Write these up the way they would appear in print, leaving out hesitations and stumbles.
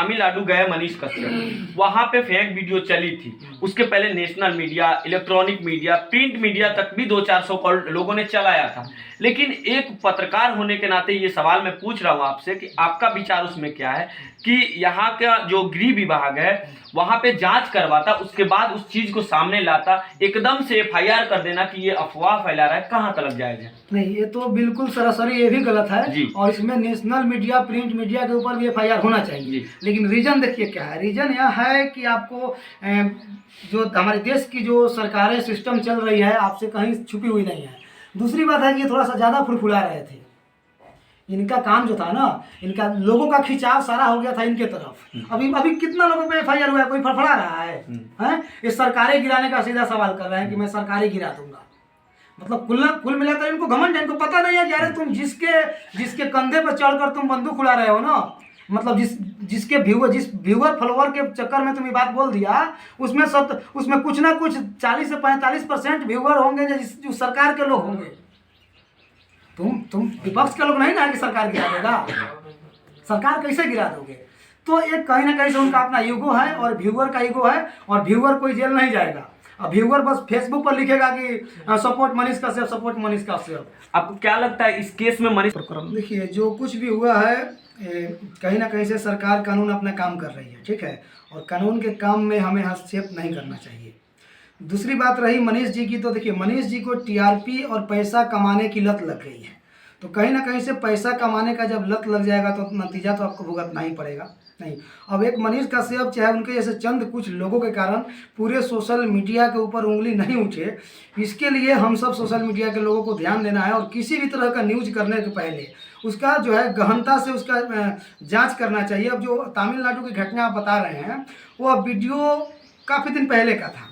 तमिलनाडु गए मनीष कश्यप, वहां पे फेक वीडियो चली थी। उसके पहले national media, electronic media, print media तक भी 2-400 लोगों ने चलाया था। लेकिन एक पत्रकार होने के नाते ये सवाल मैं पूछ रहा हूँ आपसे कि आपका विचार उसमें क्या है कि यहाँ का जो गृह विभाग है वहाँ पे जांच करवाता, उसके बाद उस चीज को सामने लाता, एकदम से एफआईआर कर देना कि ये अफवाह फैला रहा है, कहाँ तक जायज है? नहीं, ये तो बिल्कुल सरासरी ये भी गलत है जी। और इसमें नेशनल मीडिया, प्रिंट मीडिया के ऊपर भी एफआईआर होना चाहिए। लेकिन रीजन देखिए क्या है, रीजन यह है कि आपको जो हमारे देश की जो सरकारें सिस्टम चल रही है आपसे कहीं छुपी हुई नहीं है। दूसरी बात है कि ये थोड़ा सा ज़्यादा फुलफुला रहे थे। इनका काम जो था ना, इनका लोगों का खिंचाव सारा हो गया था इनके तरफ। अभी अभी कितना लोगों पे एफआईआर हुआ है? कोई फड़फड़ा रहा है? हैं? ये सरकारें गिराने का सीधा सवाल कर रहे हैं कि मैं सरकारें गिरा दूंगा। मतलब कुल मिलाकर इनको घमंड है, इनको पता नहीं है कि अरे तुम जिसके कंधे पर चढ़कर तुम बंदूक उड़ा रहे हो ना, मतलब जिस व्यूअर फॉलोअर के चक्कर में तुम ये बात बोल दिया, उसमें कुछ ना कुछ 40 से 45% व्यूअर होंगे जो सरकार के लोग होंगे। तुम विपक्ष के लोग नहीं ना कि सरकार गिरा देगा, सरकार कैसे गिरा दोगे? तो एक कहीं ना कहीं से उनका अपना ईगो है और व्यूअर का ईगो है, और व्यूअर कोई जेल नहीं जाएगा। अब व्यूअर बस फेसबुक पर लिखेगा कि सपोर्ट मनीष कश्यप, सपोर्ट मनीष कश्यप। आपको क्या लगता है इस केस में मनीष? देखिए, जो कुछ भी हुआ है कहीं ना कहीं से सरकार कानून अपना काम कर रही है, ठीक है, और कानून के काम में हमें हस्तक्षेप नहीं करना चाहिए। दूसरी बात रही मनीष जी की, तो देखिए मनीष जी को टीआरपी और पैसा कमाने की लत लग गई है। तो कहीं ना कहीं से पैसा कमाने का जब लत लग जाएगा तो नतीजा तो आपको भुगतना ही पड़ेगा। नहीं, अब एक मनीष कश्यप चाहे उनके जैसे चंद कुछ लोगों के कारण पूरे सोशल मीडिया के ऊपर उंगली नहीं उठे, इसके लिए हम सब सोशल मीडिया के लोगों को ध्यान देना है और किसी भी तरह का न्यूज करने के पहले उसका जो है गहनता से उसका जांच करना चाहिए। अब जो तमिलनाडु की घटना आप बता रहे हैं वो अब वीडियो काफ़ी दिन पहले का था,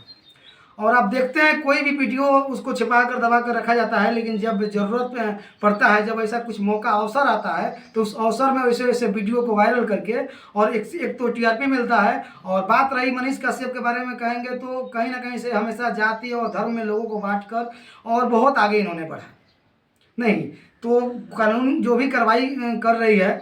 और आप देखते हैं कोई भी वीडियो उसको छिपा कर दबा कर रखा जाता है, लेकिन जब ज़रूरत पड़ता है, जब ऐसा कुछ मौका अवसर आता है तो उस अवसर में वैसे वैसे वीडियो को वायरल करके और एक तो टीआरपी मिलता है। और बात रही मनीष कश्यप के बारे में कहेंगे तो कहीं ना कहीं से हमेशा जाति और धर्म में लोगों को बांट कर और बहुत आगे इन्होंने बढ़ा। नहीं तो कानून जो भी कार्रवाई कर रही है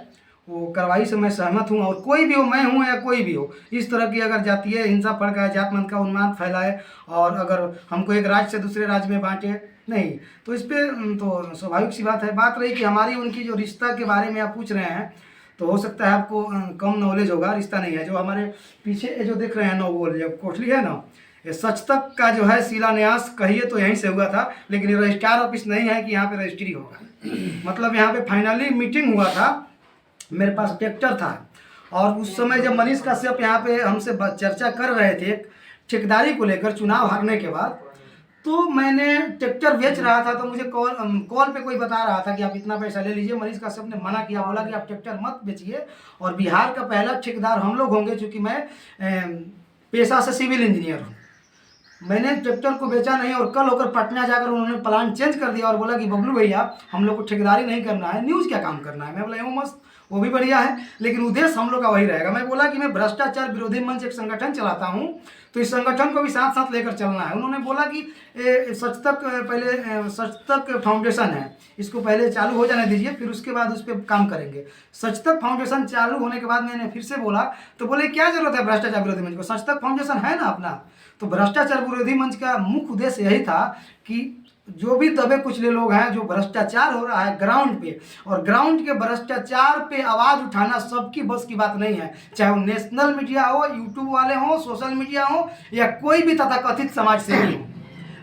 वो कार्रवाई से मैं सहमत हूँ, और कोई भी हो, मैं हूँ या कोई भी हो, इस तरह की अगर जातीय हिंसा फड़काए, जातमंद का उन्माद फैलाए और अगर हमको एक राज्य से दूसरे राज्य में बांटे, नहीं तो इस पर तो स्वाभाविक सी बात है। बात रही कि हमारी उनकी जो रिश्ता के बारे में आप पूछ रहे हैं, तो हो सकता है आपको कम नॉलेज होगा। रिश्ता नहीं है, जो हमारे पीछे जो देख रहे हैं नवगोल जो कोठली है ना, ये सच तक का जो है शिलान्यास कहिए तो यहीं से हुआ था, लेकिन ये रजिस्ट्रार ऑफिस नहीं है कि यहाँ पे रजिस्ट्री होगा। मतलब यहाँ पे फाइनली मीटिंग हुआ था, मेरे पास ट्रैक्टर था, और उस समय जब मनीष कश्यप यहाँ पे हमसे चर्चा कर रहे थे ठेकेदारी को लेकर चुनाव हारने के बाद, तो मैंने ट्रैक्टर बेच रहा था, तो मुझे कॉल पे कोई बता रहा था कि आप इतना पैसा ले लीजिए। मनीष कश्यप ने मना किया, बोला कि आप ट्रैक्टर मत बेचिए, और बिहार का पहला ठेकेदार हम लोग होंगे, चूँकि मैं पेशा से सिविल इंजीनियर हूँ। मैंने ट्रैक्टर को बेचा नहीं, और कल होकर पटना जाकर उन्होंने प्लान चेंज कर दिया और बोला कि बबलू भैया हम लोग को ठेकेदारी नहीं करना है, न्यूज़ क्या काम करना है। मैं बोला एवं मस्त, वो भी बढ़िया है, लेकिन उद्देश्य हम लोग का वही रहेगा। मैं बोला कि मैं भ्रष्टाचार विरोधी मंच एक संगठन चलाता हूँ, तो इस संगठन को भी साथ साथ लेकर चलना है। उन्होंने बोला कि सच तक फाउंडेशन है, इसको पहले चालू हो जाने दीजिए, फिर उसके बाद उस पर काम करेंगे। सच तक फाउंडेशन चालू होने के बाद मैंने फिर से बोला, तो बोले क्या जरूरत है भ्रष्टाचार विरोधी मंच को, सच तक फाउंडेशन है ना अपना। तो भ्रष्टाचार विरोधी मंच का मुख्य उद्देश्य यही था कि जो भी दबे कुचले लोग हैं, जो भ्रष्टाचार हो रहा है ग्राउंड पे, और ग्राउंड के भ्रष्टाचार पे आवाज़ उठाना सबकी बस की बात नहीं है, चाहे वो नेशनल मीडिया हो, यूट्यूब वाले हो, सोशल मीडिया हो, या कोई भी तथाकथित समाज सेवी हो।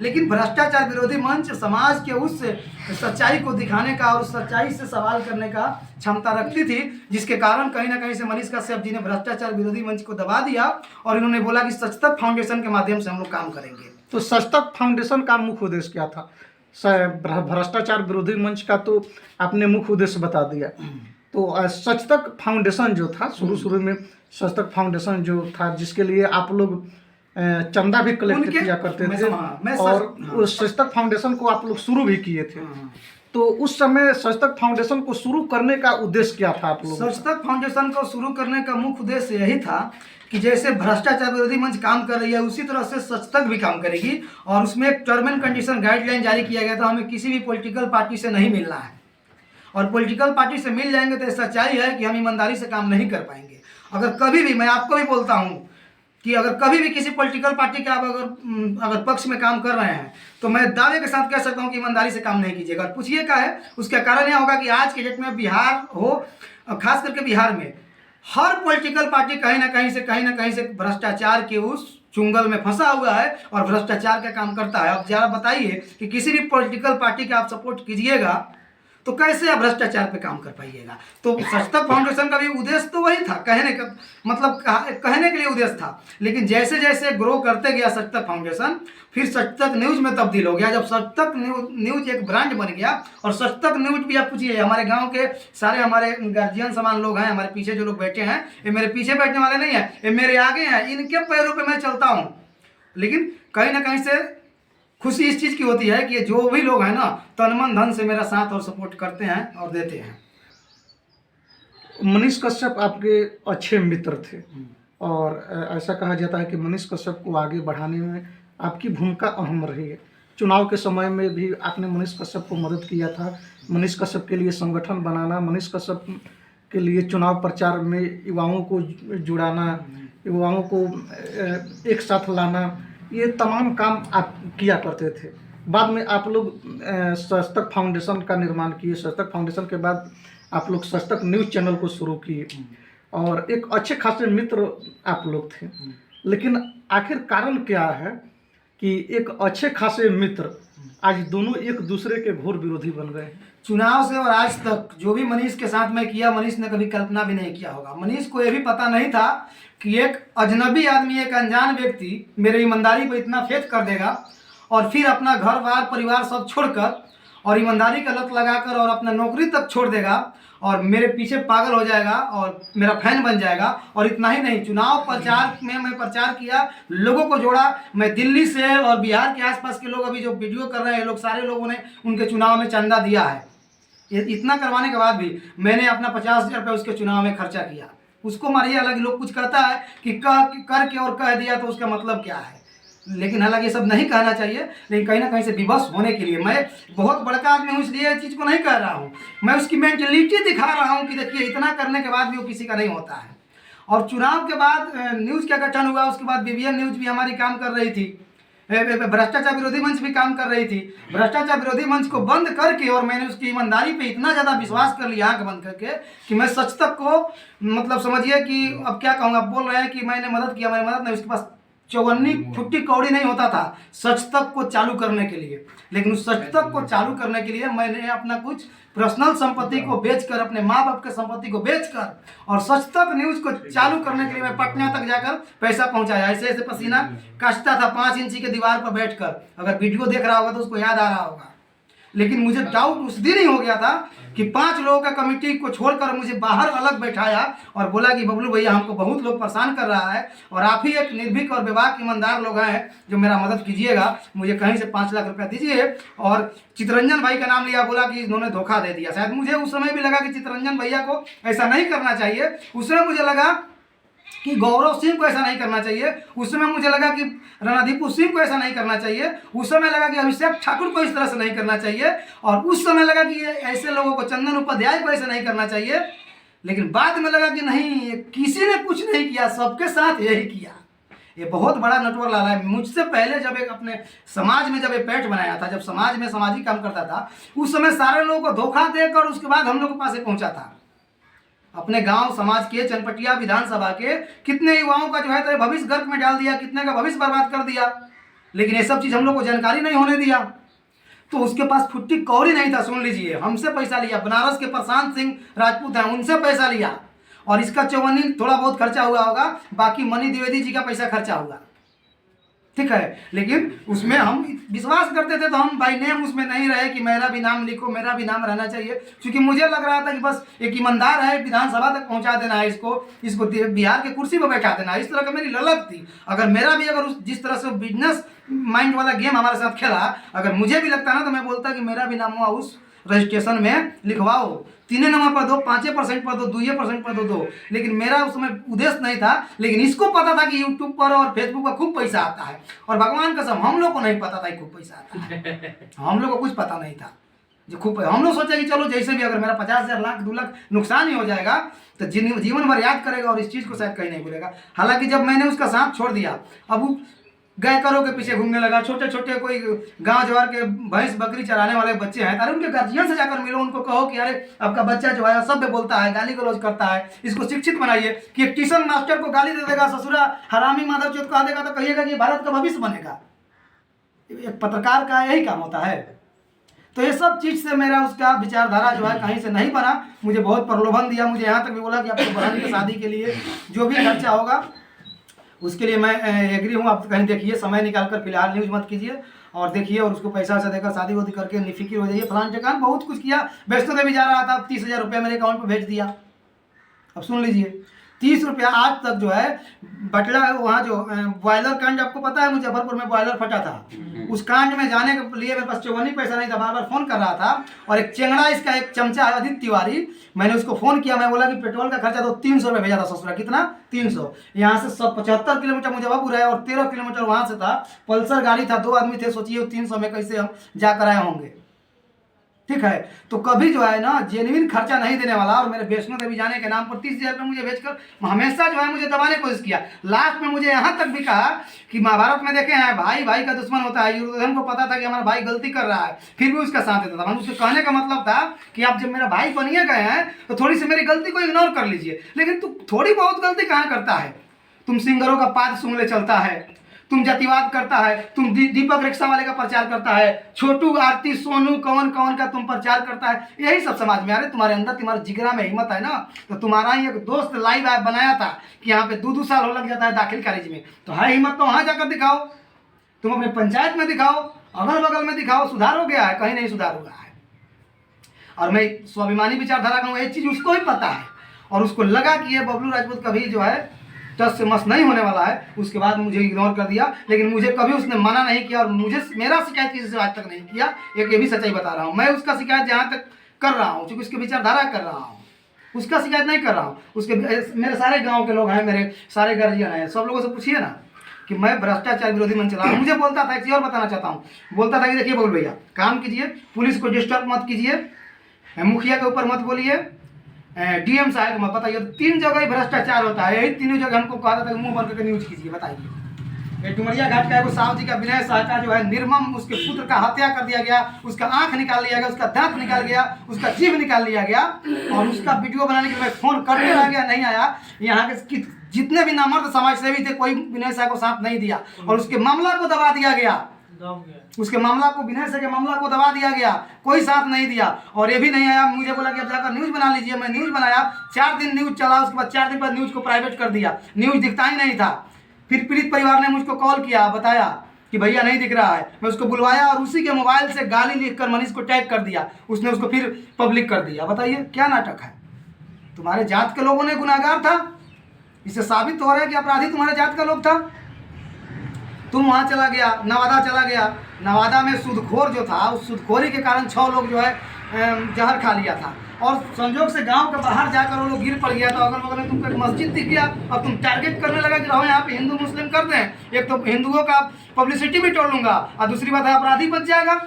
लेकिन भ्रष्टाचार विरोधी मंच समाज के उस सच्चाई को दिखाने का और उस सच्चाई से सवाल करने का क्षमता रखती थी, जिसके कारण कहीं ना कहीं से मनीष कश्यप जी ने भ्रष्टाचार विरोधी मंच को दबा दिया, और इन्होंने बोला कि सच तक फाउंडेशन के माध्यम से हम लोग काम करेंगे। तो सच तक फाउंडेशन का मुख्य उद्देश्य क्या था? भ्रष्टाचार विरोधी मंच का तो आपने मुख्य उद्देश्य बता दिया। तो सच तक फाउंडेशन जो था, शुरू में सच तक फाउंडेशन जो था, जिसके लिए आप लोग चंदा भी कलेक्ट किया करते थे, और उस सच तक फाउंडेशन को आप लोग शुरू भी किए थे। तो उस समय सच तक फाउंडेशन को शुरू करने का उद्देश्य क्या था आप लोग? सच तक फाउंडेशन को शुरू करने का मुख्य उद्देश्य यही था कि जैसे भ्रष्टाचार विरोधी मंच काम कर रही है, उसी तरह से सच तक भी काम करेगी, और उसमें एक टर्म एंड कंडीशन गाइडलाइन जारी किया गया था, हमें किसी भी पॉलिटिकल पार्टी से नहीं मिलना है, और पॉलिटिकल पार्टी से मिल जाएंगे तो सच्चाई है कि हम ईमानदारी से काम नहीं कर पाएंगे। अगर कभी भी, मैं आपको भी बोलता हूँ कि अगर कभी भी किसी पॉलिटिकल पार्टी के आप अगर पक्ष में काम कर रहे हैं तो मैं दावे के साथ कह सकता हूँ कि ईमानदारी से काम नहीं कीजिएगा। और पूछिए क्या है, उसका कारण यह होगा कि आज के डेट में बिहार हो, खास करके बिहार में हर पॉलिटिकल पार्टी कहीं ना कहीं से भ्रष्टाचार के उस चुंगल में फंसा हुआ है और भ्रष्टाचार का काम करता है। अब जरा बताइए कि किसी भी पॉलिटिकल पार्टी का आप सपोर्ट कीजिएगा तो कैसे आप भ्रष्टाचार पे काम कर पाइएगा। तो सच तक फाउंडेशन का भी उद्देश्य तो वही था, कहने का मतलब कहने के लिए उद्देश्य था, लेकिन जैसे जैसे ग्रो करते गया सच तक फाउंडेशन, फिर सच तक न्यूज़ में तब्दील हो गया। जब सच तक न्यूज़ एक ब्रांड बन गया, और सच तक न्यूज़ भी आप पूछिए, हमारे गांव के सारे हमारे गार्जियन समान लोग हैं, हमारे पीछे जो लोग बैठे हैं, ये मेरे पीछे बैठने वाले नहीं हैं, ये मेरे आगे हैं, इनके पैरों पर मैं चलता हूँ। लेकिन कहीं ना कहीं से खुशी इस चीज़ की होती है कि जो भी लोग हैं ना, तन मन धन से मेरा साथ और सपोर्ट करते हैं और देते हैं। मनीष कश्यप आपके अच्छे मित्र थे, और ऐसा कहा जाता है कि मनीष कश्यप को आगे बढ़ाने में आपकी भूमिका अहम रही है। चुनाव के समय में भी आपने मनीष कश्यप को मदद किया था, मनीष कश्यप के लिए संगठन बनाना, मनीष कश्यप के लिए चुनाव प्रचार में युवाओं को जुड़ाना, युवाओं को एक साथ लाना, ये तमाम काम आप किया करते थे। बाद में आप लोग सच तक फाउंडेशन का निर्माण किए, सच तक फाउंडेशन के बाद आप लोग सच तक न्यूज़ चैनल को शुरू किए, और एक अच्छे खासे मित्र आप लोग थे। लेकिन आखिर कारण क्या है कि एक अच्छे खासे मित्र आज दोनों एक दूसरे के घोर विरोधी बन गए? चुनाव से और आज तक जो भी मनीष के साथ मैं किया, मनीष ने कभी कल्पना भी नहीं किया होगा। मनीष को यह भी पता नहीं था कि एक अजनबी आदमी, एक अनजान व्यक्ति मेरे ईमानदारी पर इतना फेथ कर देगा और फिर अपना घर बार परिवार सब छोड़कर और ईमानदारी का लत लगाकर और अपना नौकरी तक छोड़ देगा और मेरे पीछे पागल हो जाएगा और मेरा फैन बन जाएगा। और इतना ही नहीं, चुनाव प्रचार में मैं प्रचार किया, लोगों को जोड़ा। मैं दिल्ली से और बिहार के आसपास के लोग अभी जो वीडियो कर रहे हैं, लोग सारे लोगों ने उनके चुनाव में चंदा दिया है। इतना करवाने के बाद भी मैंने अपना 50,000 रुपये उसके चुनाव में खर्चा किया। उसको मारिए, हालांकि लोग कुछ कहता है कि करके और कह दिया तो उसका मतलब क्या है, लेकिन हालांकि ये सब नहीं कहना चाहिए, लेकिन कहीं ना कहीं से विवश होने के लिए मैं बहुत बड़का आदमी हूँ, इसलिए इस चीज़ को नहीं कह रहा हूँ। मैं उसकी मेंटलिटी दिखा रहा हूँ कि देखिए इतना करने के बाद भी वो किसी का नहीं होता है। और चुनाव के बाद न्यूज़ का गठन हुआ, उसके बाद BBN न्यूज़ भी हमारी काम कर रही थी, भ्रष्टाचार विरोधी मंच भी काम कर रही थी। भ्रष्टाचार विरोधी मंच को बंद करके और मैंने उसकी ईमानदारी पे इतना ज़्यादा विश्वास कर लिया आँख बंद करके कि मैं सच तक को मतलब समझिए कि अब क्या कहूँगा, बोल रहे हैं कि मैंने मदद किया, मैंने मदद नहीं, उसके पास चौवन्नी फुट्टी कौड़ी नहीं होता था सच तक को चालू करने के लिए। लेकिन उस सच तक को चालू करने के लिए मैंने अपना कुछ पर्सनल संपत्ति को बेचकर, अपने माँ बाप के संपत्ति को बेचकर और सच तक न्यूज़ को चालू करने के लिए मैं पटना तक जाकर पैसा पहुंचाया। ऐसे ऐसे पसीना काटता था 5 इंची के दीवार पर बैठकर। अगर वीडियो देख रहा होगा तो उसको याद आ रहा होगा। लेकिन मुझे डाउट उस दिन ही हो गया था कि 5 लोगों का कमेटी को छोड़कर मुझे बाहर अलग बैठाया और बोला कि बबलू भैया हमको बहुत लोग परेशान कर रहा है और आप ही एक निर्भीक और बेबाक ईमानदार लोग हैं जो मेरा मदद कीजिएगा, मुझे कहीं से 5 लाख रुपया दीजिए। और चितरंजन भाई का नाम लिया, बोला कि इन्होंने धोखा दे दिया। शायद मुझे उस समय भी लगा कि चितरंजन भैया को ऐसा नहीं करना चाहिए। उस समय मुझे लगा कि गौरव सिंह को ऐसा नहीं करना चाहिए। उस समय मुझे लगा कि रणदीप सिंह को ऐसा नहीं करना चाहिए। उस समय लगा कि अभिषेक ठाकुर को इस तरह से नहीं करना चाहिए। और उस समय लगा कि ऐसे लोगों को, चंदन उपाध्याय को ऐसा नहीं करना चाहिए। लेकिन बाद में लगा कि नहीं, किसी ने कुछ नहीं किया, सबके साथ यही किया। ये बहुत बड़ा नटवर लाला है। मुझसे पहले जब एक अपने समाज में जब एक पैठ बनाया था, जब समाज में सामाजिक काम करता था, उस समय सारे लोगों को धोखा देकर उसके बाद हम लोग के पास पहुंचा था। अपने गांव समाज के, चनपटिया विधानसभा के कितने युवाओं का जो है तो भविष्य गर्क में डाल दिया, कितने का भविष्य बर्बाद कर दिया। लेकिन ये सब चीज़ हम लोग को जानकारी नहीं होने दिया। तो उसके पास फुट्टी कौड़ी नहीं था। सुन लीजिए, हमसे पैसा लिया, बनारस के प्रशांत सिंह राजपूत हैं, उनसे पैसा लिया और इसका चौवन्नी थोड़ा बहुत खर्चा हुआ होगा, बाकी मनी द्विवेदी जी का पैसा खर्चा हुआ, ठीक है। लेकिन उसमें हम विश्वास करते थे तो हम बाई नेम उसमें नहीं रहे कि मेरा भी नाम लिखो, मेरा भी नाम रहना चाहिए, क्योंकि मुझे लग रहा था कि बस एक ईमानदार है, विधानसभा तक पहुंचा देना है, इसको बिहार के कुर्सी पर बैठा देना है। इस तरह का मेरी ललक थी। अगर मेरा भी अगर जिस तरह से बिजनेस माइंड वाला गेम हमारे साथ खेला, अगर मुझे भी लगता ना तो मैं बोलता कि मेरा भी नाम हुआ उस रजिस्ट्रेशन में लिखवाओ, 3 नंबर पर दो, 5% पर दो, 2% पर दो। लेकिन मेरा उस समय उद्देश्य नहीं था। लेकिन इसको पता था कि यूट्यूब पर और फेसबुक पर खूब पैसा आता है, और भगवान कसम हम लोग को नहीं पता था कि खूब पैसा आता है। हम लोग को कुछ पता नहीं था। जो खूब हम लोग सोचे कि चलो जैसे भी अगर मेरा 50,000 लाख 2 लाख नुकसान ही हो जाएगा तो जीवन भर याद करेगा और इस चीज़ को शायद कहीं नहीं भूलेगा। हालांकि जब मैंने उसका साथ छोड़ दिया, अब वो गाय करों के पीछे घूमने लगा। छोटे छोटे कोई गांव जवार के भैंस बकरी चराने वाले बच्चे हैं, अरे उनके गार्जियन से जाकर मिलो, उनको कहो कि अरे आपका बच्चा जो है सभ्य बोलता है, गाली गलौज करता है, इसको शिक्षित बनाइए। कि एक ट्यूशन मास्टर को गाली दे देगा, ससुरा हरामी मादरचोद कहा देगा तो कहिएगा कि भारत का भविष्य बनेगा। एक पत्रकार का यही काम होता है। तो ये सब चीज़ से मेरा उसका विचारधारा जो है कहीं से नहीं बना। मुझे बहुत प्रलोभन दिया, मुझे यहाँ तक भी बोला कि आपको बहन की शादी के लिए जो भी खर्चा होगा उसके लिए मैं एग्री हूँ, आप कहीं देखिए, समय निकाल कर फिलहाल न्यूज़ मत कीजिए और देखिए, और उसको पैसा वैसा देकर शादी वादी करके निफिक्र हो जाइए। फलान जगह बहुत कुछ किया, वैष्णो देवी जा रहा था, 30,000 रुपये मेरे अकाउंट पर भेज दिया। अब सुन लीजिए, 30 रुपया आज तक जो है बटला वहाँ जो बॉयलर कांड आपको पता है, मुजफ्फरपुर में बॉयलर फटा था, उस कांड में जाने के लिए मेरे पास चौवनी पैसा नहीं था, बार बार फ़ोन कर रहा था। और एक चेंगड़ा इसका एक चमचा है आदित्य तिवारी, मैंने उसको फ़ोन किया, मैं बोला कि पेट्रोल का खर्चा तो 300 रुपये भेजा था ससुरा। कितना? 300। यहाँ से 75 किलोमीटर मुजफ्फरपुर है और 13 किलोमीटर वहाँ से था। पल्सर गाड़ी था, 2 आदमी थे, सोचिए 300 में कैसे हम जाकर आए होंगे। ठीक है, तो कभी जो है ना जेन्युइन खर्चा नहीं देने वाला। और मेरे वैष्णो देवी जाने के नाम पर 30,000 रुपये मुझे भेजकर हमेशा जो है मुझे दबाने की कोशिश किया। लास्ट में मुझे यहाँ तक भी कहा कि महाभारत में देखे हैं भाई भाई का दुश्मन होता है, युद्धन को पता था कि हमारा भाई गलती कर रहा है, फिर भी उसका साथ देता था। मतलब उसके कहने का मतलब था कि आप जब मेरा भाई बनिए गए हैं तो थोड़ी सी मेरी गलती को इग्नोर कर लीजिए। लेकिन तुम थोड़ी बहुत गलती कहाँ करता है? तुम सिंगरों का पाद सूंघले चलता है, तुम जातिवाद करता है, तुम दीपक रिक्शा वाले का प्रचार करता है, छोटू आरती सोनू कौन कौन का तुम प्रचार करता है, यही सब समाज में। अरे तुम्हारे अंदर तुम्हारे जिगरा में हिम्मत है ना, तो तुम्हारा ही एक दोस्त लाइव ऐप बनाया था कि यहाँ पे 2-2 साल हो लग जाता है दाखिल कॉलेज में, तो है हिम्मत तो वहाँ जाकर दिखाओ, तुम अपने पंचायत में दिखाओ, अगल बगल में दिखाओ। सुधार हो गया है? कहीं नहीं सुधार हुआ है। और मैं स्वाभिमानी विचारधारा का हूँ, एक चीज़ उसको ही पता है और उसको लगा कि ये बबलू राजपूत कभी जो है टस से मस नहीं होने वाला है। उसके बाद मुझे इग्नोर कर दिया, लेकिन मुझे कभी उसने मना नहीं किया और मुझे मेरा शिकायत किसी से आज तक नहीं किया। एक ये भी सच्चाई बता रहा हूँ, मैं उसका शिकायत जहाँ तक कर रहा हूँ, क्योंकि उसकी विचारधारा कर रहा हूँ, उसका शिकायत नहीं कर रहा हूँ। उसके मेरे सारे गाँव के लोग हैं, मेरे सारे गार्जियन हैं, सब लोगों से पूछिए ना कि मैं भ्रष्टाचार विरोधी मंच चला। मुझे बोलता था, एक चीज़ और बताना चाहता हूँ, बोलता था कि देखिए बबलू भैया काम कीजिए, पुलिस को डिस्टर्ब मत कीजिए, मुखिया के ऊपर मत बोलिए, डीएम साहब मत बताइए। 3 जगह ही भ्रष्टाचार होता है, यही तीनों जगह हमको कहा था कि मुंह बंद करके न्यूज कीजिए। बताइए, डुमरिया घाट का एगो साहु जी का विनय शाह का जो है निर्मम उसके पुत्र का हत्या कर दिया गया, उसका आंख निकाल लिया गया, उसका दांत निकाल गया, उसका जीभ निकाल लिया गया और उसका वीडियो बनाने के लिए फ़ोन करते रह गया, नहीं आया। यहाँ के जितने भी नामर्द समाज सेवी थे, कोई विनय शाह को साथ नहीं दिया और उसके मामला को दबा दिया गया, उसके मामला को, विनय शाह के मामला को दबा दिया गया, कोई साथ नहीं दिया। और ये भी नहीं आया, मुझे बोला कि अब जाकर न्यूज़ बना लीजिए। मैं न्यूज़ बनाया, 4 दिन न्यूज़ चला, उसके बाद 4 दिन बाद न्यूज़ को प्राइवेट कर दिया, न्यूज़ दिखता ही नहीं था। फिर पीड़ित परिवार ने मुझको कॉल किया, बताया कि भैया नहीं दिख रहा है। मैं उसको बुलवाया और उसी के मोबाइल से गाली लिखकर मनीष को टैग कर दिया, उसने उसको फिर पब्लिक कर दिया। बताइए क्या नाटक है? तुम्हारे जात के लोगों ने गुनाहगार था, इससे साबित हो रहा है कि अपराधी तुम्हारे जात का लोग था। तुम वहाँ चला गया, नवादा चला गया, नवादा में सूदखोर जो था, उस सूदखोरी के कारण 6 लोग जो है जहर खा लिया था और संजोग से गांव के बाहर जाकर वो लोग गिर पड़ गया था। अगल बगल में तुमको एक मस्जिद दिख गया और तुम टारगेट करने लगा कि रहो यहाँ पे हिंदू मुस्लिम करते हैं, एक तो हिंदुओं का पब्लिसिटी भी तोड़ लूंगा और दूसरी बात है अपराधी बच जाएगा।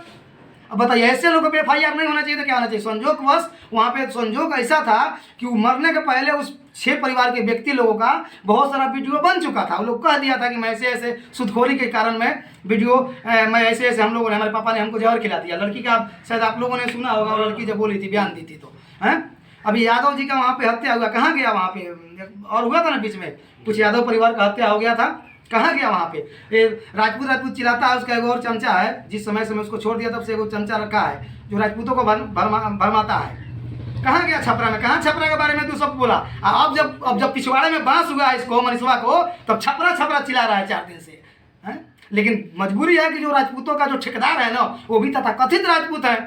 अब बताइए, ऐसे लोगों पे FIR नहीं होना चाहिए तो क्या होना चाहिए? संजोगवश वहाँ पे संजोग ऐसा था कि वो मरने के पहले उस 6 परिवार के व्यक्ति लोगों का बहुत सारा वीडियो बन चुका था। वो लोग कह दिया था कि मैं ऐसे ऐसे सूदखोरी के कारण मैं वीडियो मैं ऐसे ऐसे हम लोगों ने, हमारे पापा ने हमको जहर खिला दिया। लड़की का शायद आप लोगों ने सुना होगा, लड़की जब बोली थी, बयान दी थी, तो हैं अभी यादव जी का वहाँ पे हत्या हुआ, कहाँ गया वहाँ पे? और हुआ था ना बीच में, कुछ यादव परिवार का हत्या हो गया था, कहाँ गया वहाँ पे? राजपूत चिल्लाता है, उसका एगो और चमचा है, जिस समय से मैं उसको छोड़ दिया तब से एगो चमचा रखा है जो राजपूतों को भरमाता है। कहाँ गया? छपरा में। कहाँ छपरा के बारे में तू सब बोला? अब जब पिछवाड़े में बांस हुआ इसको, मनीषवा को, तब छपरा चिल्ला रहा है 4 दिन से, हैं? लेकिन मजबूरी है कि जो राजपूतों का जो ठेकेदार है ना, वो भी तथाकथित राजपूत है,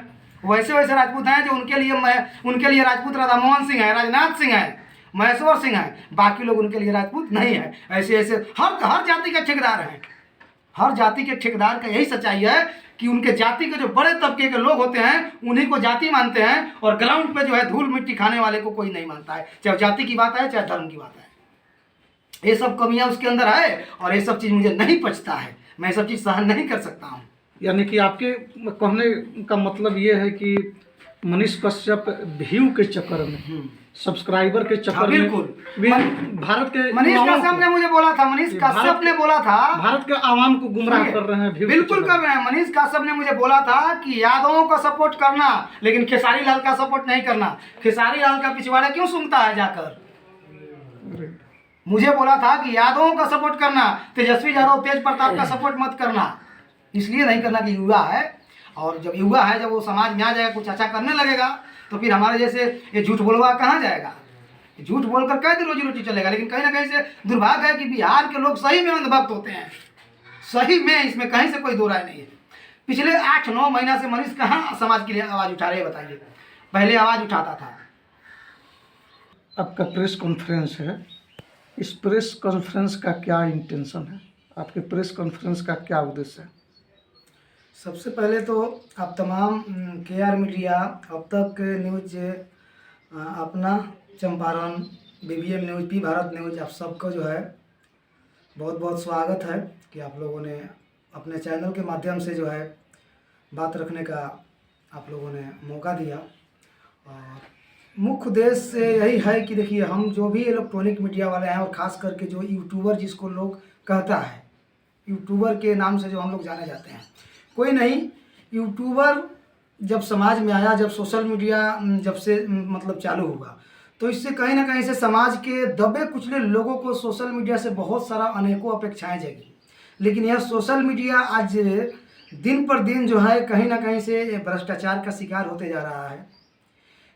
वैसे राजपूत हैं जो उनके लिए राजपूत राधा मोहन सिंह है, राजनाथ सिंह है, महेश्वर सिंह है, बाकी लोग उनके लिए राजपूत नहीं है। ऐसे हर जाति के ठेकेदार हैं। हर जाति के ठेकेदार का यही सच्चाई है कि उनके जाति के जो बड़े तबके के लोग होते हैं उन्हीं को जाति मानते हैं और ग्राउंड पे जो है धूल मिट्टी खाने वाले को कोई नहीं मानता है, चाहे जाति की बात है चाहे धर्म की बात है। ये सब कमियां उसके अंदर है और ये सब चीज़ मुझे नहीं पचता है, मैं ये सब चीज़ सहन नहीं कर सकता हूँ। यानी कि आपके कहने का मतलब ये है कि मनीष कश्यप व्यू के चक्कर में, सब्सक्राइबर के चक्कर में बिल्कुल। भी भारत के मनीष युवाओं कश्यप को- ने मुझे बोला था, मनीष कश्यप ने बोला था, भारत के आवाम को गुमराह कर रहे हैं व्यू के बिल्कुल चक्कर कर रहे हैं। मनीष कश्यप ने मुझे बोला था कि यादवों का सपोर्ट करना, लेकिन खेसारी लाल का सपोर्ट नहीं करना। खेसारी लाल का पिछवाड़ा क्यों सुनता है जाकर? में। मुझे बोला था कि यादवों का सपोर्ट करना, तेजस्वी यादव, तेज प्रताप का सपोर्ट मत करना। इसलिए नहीं करना कि युवा है, और जब युवा है, जब वो समाज में आ जाएगा, कुछ अच्छा करने लगेगा, तो फिर हमारे जैसे ये झूठ बोलवा कहाँ जाएगा? झूठ बोलकर कैसे रोजी रोटी चलेगा? लेकिन कहीं ना कहीं से दुर्भाग्य है कि बिहार के लोग सही में अंधभक्त होते हैं, सही में, इसमें कहीं से कोई दो राय नहीं है। पिछले 8-9 महीना से मनीष कहाँ समाज के लिए आवाज़ उठा रहे हैं बताइए? पहले आवाज़ उठाता था। आपका प्रेस कॉन्फ्रेंस है, इस प्रेस कॉन्फ्रेंस का क्या इंटेंशन है? आपके प्रेस कॉन्फ्रेंस का क्या उद्देश्य है? सबसे पहले तो आप तमाम KR मीडिया, अब तक न्यूज, अपना, Champaran, BBM news, P Bharat news, आप सबका जो है बहुत बहुत स्वागत है कि आप लोगों ने अपने चैनल के माध्यम से जो है बात रखने का आप लोगों ने मौका दिया। और मुख्य उद्देश्य यही है कि देखिए, हम जो भी इलेक्ट्रॉनिक मीडिया वाले हैं, और ख़ास करके जो यूट्यूबर जिसको लोग कहता है, यूट्यूबर के नाम से जो हम लोग जाने जाते हैं, कोई नहीं, यूट्यूबर जब समाज में आया, जब सोशल मीडिया जब से मतलब चालू हुआ, तो इससे कहीं ना कहीं से समाज के दबे कुचले लोगों को सोशल मीडिया से बहुत सारा अनेकों अपेक्षाएं जगी। लेकिन यह सोशल मीडिया आज दिन पर दिन जो है कहीं ना कहीं से भ्रष्टाचार का शिकार होते जा रहा है।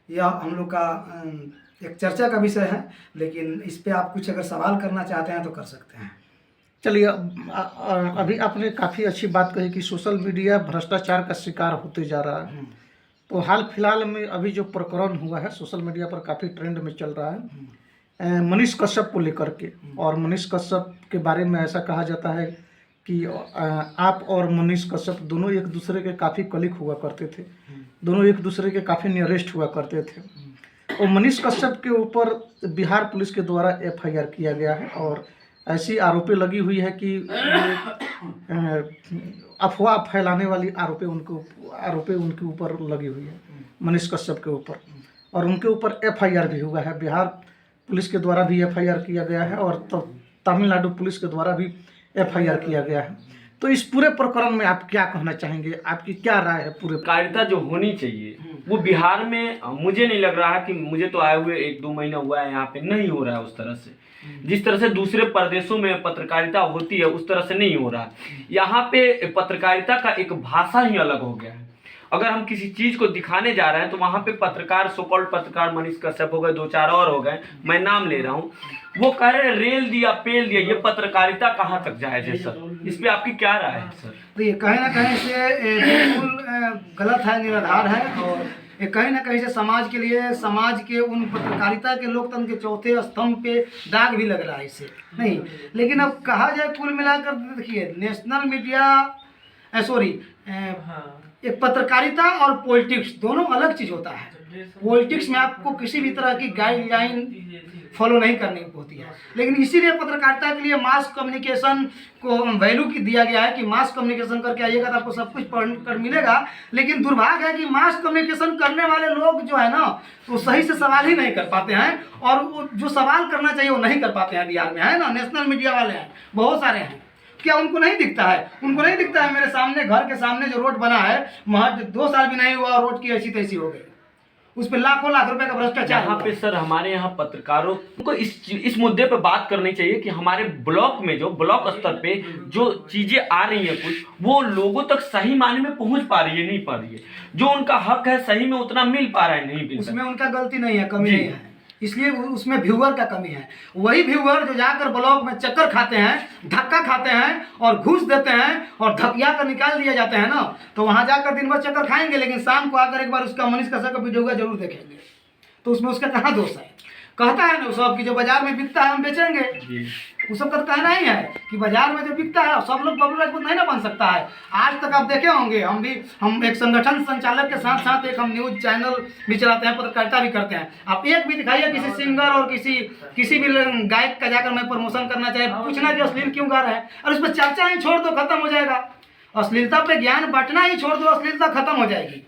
यह हम लोग का एक चर्चा का विषय है, लेकिन इस पे आप कुछ अगर सवाल करना चाहते हैं तो कर सकते हैं। चलिए, अभी आपने काफ़ी अच्छी बात कही कि सोशल मीडिया भ्रष्टाचार का शिकार होते जा रहा है। तो हाल फिलहाल में अभी जो प्रकरण हुआ है सोशल मीडिया पर काफ़ी ट्रेंड में चल रहा है, मनीष कश्यप को लेकर के, और मनीष कश्यप के बारे में ऐसा कहा जाता है कि आप और मनीष कश्यप दोनों एक दूसरे के काफ़ी कलीग हुआ करते थे, दोनों एक दूसरे के काफ़ी नियरेस्ट हुआ करते थे। और मनीष कश्यप के ऊपर बिहार पुलिस के द्वारा FIR किया गया है, और ऐसी आरोपें लगी हुई है कि अफवाह फैलाने वाली आरोपें उनके ऊपर लगी हुई है, मनीष कश्यप के ऊपर। और उनके ऊपर FIR भी हुआ है, बिहार पुलिस के द्वारा भी FIR किया गया है, और तो तमिलनाडु पुलिस के द्वारा भी FIR किया गया है। तो इस पूरे प्रकरण में आप क्या कहना चाहेंगे? आपकी क्या राय है? पूरे पत्रकारिता जो होनी चाहिए वो बिहार में मुझे नहीं लग रहा है कि, मुझे तो आए हुए 1-2 महीना हुआ है, यहाँ पे नहीं हो रहा है उस तरह से। जिस तरह से दूसरे प्रदेशों में पत्रकारिता होती है उस तरह से नहीं हो रहा है। यहाँ पे पत्रकारिता का एक भाषा ही अलग हो गया है। अगर हम किसी चीज को दिखाने जा रहे हैं तो वहाँ पे पत्रकार, सो कॉल्ड पत्रकार मनीष कश्यप हो गए, 2-4 और हो गए, मैं नाम ले रहा हूँ, वो कह रहे हैं रेल दिया पेल दिया। ये पत्रकारिता कहाँ तक जायज है सर? इस पे आपकी क्या राय है सर? तो ये कहीं ना कहीं से बिल्कुल गलत है, निराधार है, और ये कहीं ना कहीं से समाज के लिए, समाज के उन पत्रकारिता के लोकतंत्र के चौथे स्तंभ पे दाग भी लग रहा है इससे नहीं। लेकिन अब कहा जाए कुल मिलाकर, देखिए, नेशनल मीडिया, सॉरी, एक पत्रकारिता और पॉलिटिक्स दोनों अलग चीज़ होता है। पॉलिटिक्स में आपको किसी भी तरह की गाइडलाइन फॉलो नहीं करनी होती है, लेकिन इसीलिए पत्रकारिता के लिए मास कम्युनिकेशन को वैल्यू की दिया गया है कि मास कम्युनिकेशन करके आइएगा तो आपको सब कुछ पढ़कर मिलेगा। लेकिन दुर्भाग्य है कि मास कम्युनिकेशन करने वाले लोग जो है ना, वो सही से सवाल ही नहीं कर पाते हैं, और वो जो सवाल करना चाहिए वो नहीं कर पाते हैं। बिहार में है ना, नेशनल मीडिया वाले हैं, बहुत सारे हैं, क्या उनको नहीं दिखता है? उनको नहीं दिखता है मेरे सामने, घर के सामने जो रोड बना है, महज 2 साल भी नहीं हुआ, रोड की ऐसी तैसी हो गई, उस पर लाखों लाख रुपए का भ्रष्टाचार। यहाँ पे सर हमारे यहाँ पत्रकारों को इस मुद्दे पे बात करनी चाहिए कि हमारे ब्लॉक में, जो ब्लॉक स्तर पे जो चीजें आ रही हैं कुछ, वो लोगों तक सही मायने में पहुंच पा रही है, नहीं पा रही है। जो उनका हक है सही में उतना मिल पा रहा है, नहीं मिल। उसमें उनका गलती नहीं है, कमी नहीं है, इसलिए उसमें व्यूअर का कमी है। वही व्यूअर जो जाकर ब्लॉक में चक्कर खाते हैं, धक्का खाते हैं और घूस देते हैं और धकिया कर निकाल दिए जाते हैं ना, तो वहां जाकर दिन भर चक्कर खाएंगे, लेकिन शाम को आकर एक बार उसका मनीष कश्यप का वीडियो जरूर देखेंगे। तो उसमें उसका कहाँ दोष है? कहता है ना सब कि जो बाजार में बिकता है हम बेचेंगे, वो सब का कहना ही है कि बाजार में जो बिकता है सब लोग बबलू राजपूत नहीं ना बन सकता है। आज तक आप देखे होंगे, हम एक संगठन संचालक के साथ साथ एक हम न्यूज चैनल भी चलाते हैं, पत्रकारिता भी करते हैं। आप एक भी दिखाइए किसी सिंगर और किसी भी गायक का जाकर मैं प्रमोशन करना चाहे, पूछना कि अश्लील क्यों गा रहे हैं, और उस पर चर्चा ही छोड़ दो, खत्म हो जाएगा। अश्लीलता पे ज्ञान बांटना ही छोड़ दो, अश्लीलता खत्म हो जाएगी।